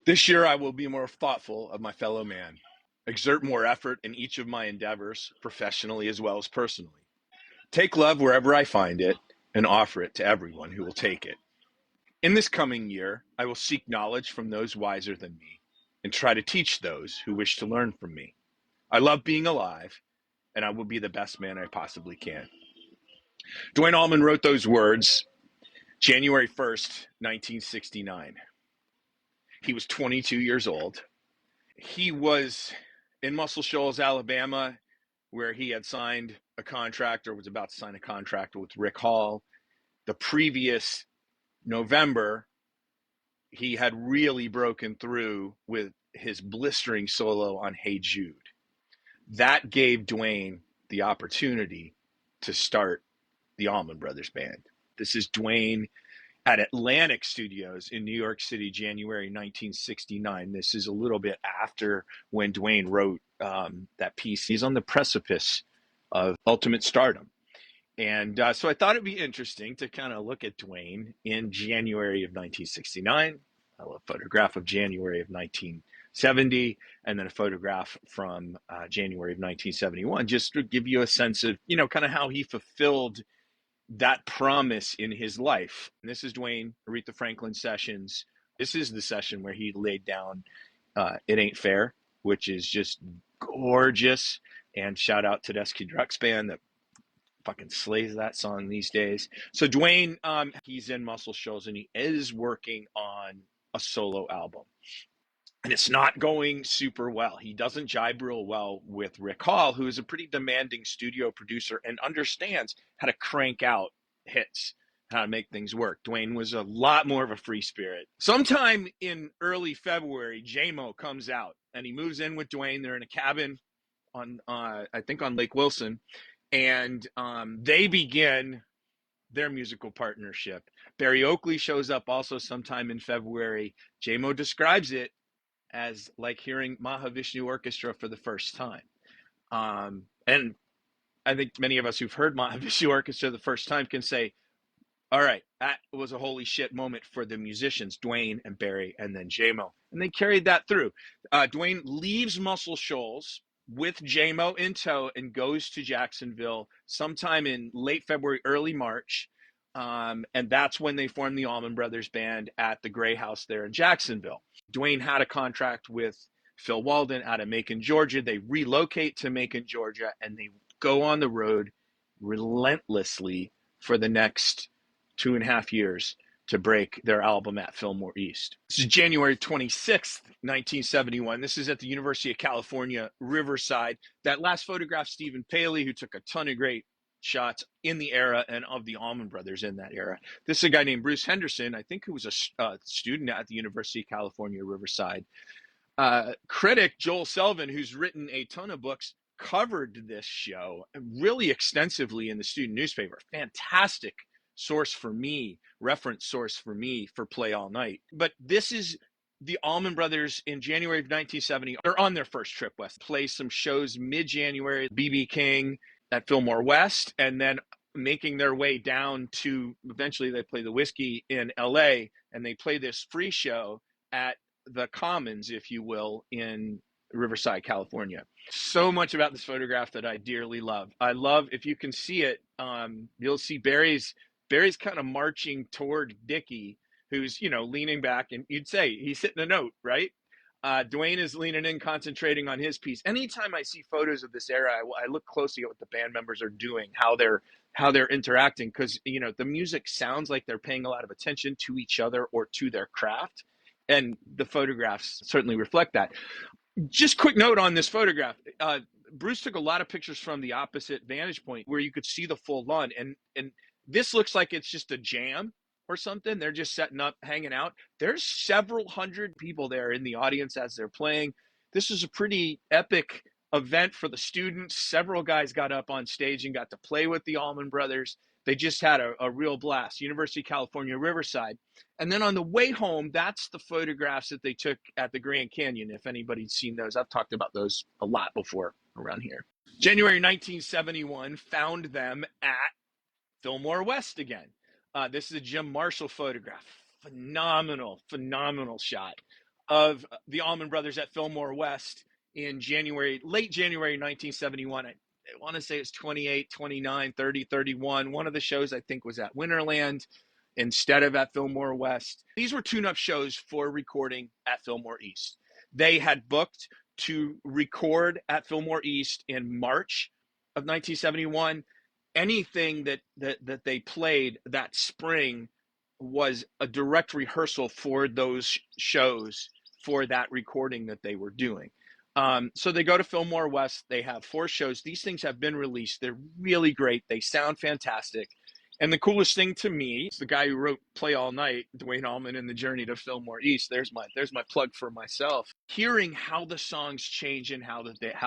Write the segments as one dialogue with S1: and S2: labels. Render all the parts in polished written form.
S1: This year, I will be more thoughtful of my fellow man, exert more effort in each of my endeavors, professionally as well as personally. Take love wherever I find it and offer it to everyone who will take it. In this coming year, I will seek knowledge from those wiser than me and try to teach those who wish to learn from me. I love being alive, and I will be the best man I possibly can. Duane Allman wrote those words January 1st, 1969. He was 22 years old. He was in Muscle Shoals, Alabama, where he had signed a contract or was about to sign a contract with Rick Hall. The previous November, he had really broken through with his blistering solo on Hey Jude. That gave Duane the opportunity to start the Allman Brothers Band. This is Duane at Atlantic Studios in New York City, January 1969. This is a little bit after when Duane wrote that piece. He's on the precipice of ultimate stardom. And so I thought it'd be interesting to kind of look at Duane in January of 1969, a photograph of January of 1970, and then a photograph from January of 1971, just to give you a sense of, kind of how he fulfilled that promise in his life. And this is Duane, Aretha Franklin sessions. This is the session where he laid down It Ain't Fair, which is just gorgeous. And shout out to Tedeschi Drux Band that fucking slays that song these days. So Duane, he's in Muscle Shoals and he is working on a solo album. And it's not going super well. He doesn't jibe real well with Rick Hall, who is a pretty demanding studio producer and understands how to crank out hits, how to make things work. Duane was a lot more of a free spirit. Sometime in early February, J-Mo comes out and he moves in with Duane. They're in a cabin on, I think on Lake Wilson. And they begin their musical partnership. Barry Oakley shows up also sometime in February. J-Mo describes it as like hearing Mahavishnu Orchestra for the first time. And I think many of us who've heard Mahavishnu Orchestra the first time can say, all right, that was a holy shit moment for the musicians, Duane and Barry and then J-Mo. And they carried that through. Duane leaves Muscle Shoals with J-Mo in tow and goes to Jacksonville sometime in late February, early March. And that's when they formed the Allman Brothers Band at the Gray House there in Jacksonville. Duane had a contract with Phil Walden out of Macon, Georgia. They relocate to Macon, Georgia, and they go on the road relentlessly for the next 2.5 years to break their album at Fillmore East. This is January 26th, 1971. This is at the University of California, Riverside. That last photograph, Stephen Paley, who took a ton of great shots in the era and of the Allman Brothers in that era. This is a guy named Bruce Henderson, I think, who was a student at the University of California, Riverside. Critic Joel Selvin, who's written a ton of books, covered this show really extensively in the student newspaper. Fantastic source for me, reference source for me for Play All Night. But this is the Allman Brothers in January of 1970. They're on their first trip west. Play some shows mid-January, B.B. King at Fillmore West, and then making their way down to, eventually they play the Whiskey in L.A., and they play this free show at the Commons, if you will, in Riverside, California. So much about this photograph that I dearly love. I love, if you can see it, you'll see Barry's kind of marching toward Dickie, who's, leaning back, and you'd say he's hitting a note, right? Duane is leaning in, concentrating on his piece. Anytime I see photos of this era, I look closely at what the band members are doing, how they're interacting, because the music sounds like they're paying a lot of attention to each other or to their craft, and the photographs certainly reflect that. Just quick note on this photograph. Bruce took a lot of pictures from the opposite vantage point where you could see the full lawn, and this looks like it's just a jam or something. They're just setting up, hanging out. There's several hundred people there in the audience as they're playing. This is a pretty epic event for the students. Several guys got up on stage and got to play with the Allman Brothers. They just had a real blast. University of California, Riverside. And then on the way home, that's the photographs that they took at the Grand Canyon. If anybody's seen those, I've talked about those a lot before around here. January 1971 found them at Fillmore West again. This is a Jim Marshall photograph. Phenomenal shot. of the Allman Brothers at Fillmore West in late January 1971. I want to say it's 28, 29, 30, 31. One of the shows I think was at Winterland instead of at Fillmore West. These were tune-up shows for recording at Fillmore East. They had booked to record at Fillmore East in March of 1971. Anything that they played that spring was a direct rehearsal for those shows, for that recording that they were doing. So they go to Fillmore West. They have 4 shows. These things have been released. They're really great. They sound fantastic. And the coolest thing to me is the guy who wrote Play All Night, Duane Allman and the Journey to Fillmore East. There's my plug for myself. Hearing how the songs change and how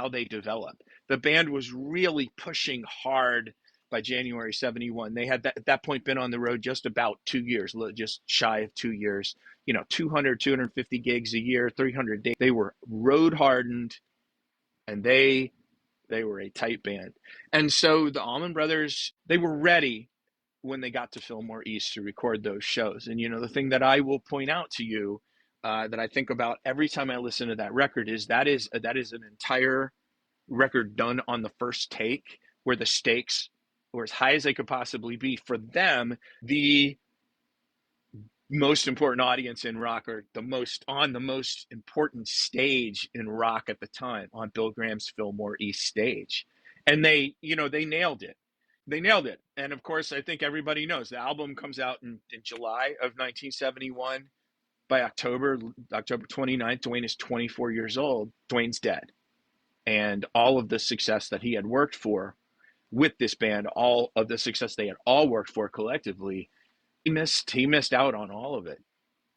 S1: they develop. The band was really pushing hard by January 71. They had at that point been on the road just about 2 years, just shy of 2 years, 200, 250 gigs a year, 300 days. They were road hardened, and they were a tight band. And so the Allman Brothers, they were ready when they got to Fillmore East to record those shows. And, the thing that I will point out to you that I think about every time I listen to that record is that is an entire record done on the first take, where the stakes were as high as they could possibly be. For them, the most important audience in rock, or the most important stage in rock at the time, on Bill Graham's Fillmore East stage. And they nailed it. They nailed it. And of course, I think everybody knows the album comes out in July of 1971. By October 29th, Duane is 24 years old. Duane's dead. And all of the success that he had worked for with this band, all of the success they had all worked for collectively, he missed out on all of it.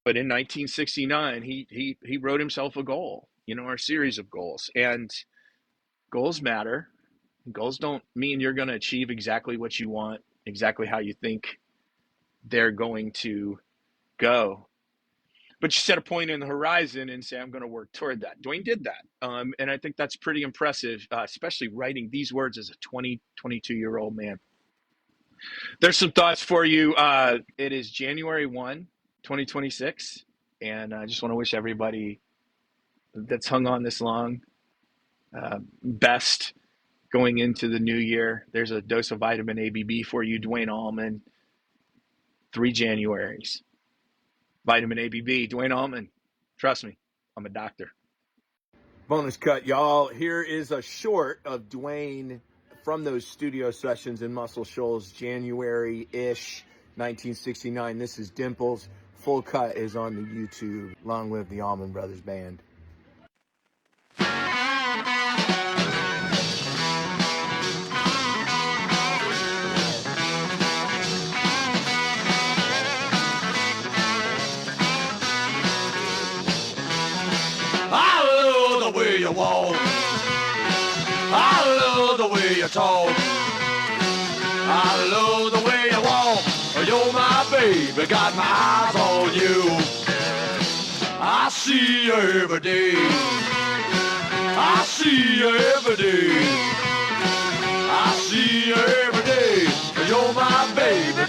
S1: But in 1969, he wrote himself a goal, or a series of goals. And goals matter. Goals don't mean you're going to achieve exactly what you want, exactly how you think they're going to go. But you set a point in the horizon and say, I'm going to work toward that. Duane did that. And I think that's pretty impressive, especially writing these words as a 22-year-old man. There's some thoughts for you. It is January 1, 2026. And I just want to wish everybody that's hung on this long best going into the new year. There's a dose of vitamin ABB for you, Duane Allman. 3 Januaries. Vitamin ABB, Duane Allman. Trust me, I'm a doctor. Bonus cut, y'all. Here is a short of Duane from those studio sessions in Muscle Shoals, January-ish, 1969. This is Dimples. Full cut is on the YouTube. Long live the Allman Brothers Band.
S2: You walk. I love the way you talk. I love the way you walk. You're my baby, got my eyes on you. I see you every day. I see you every day. I see you every day. You're my baby.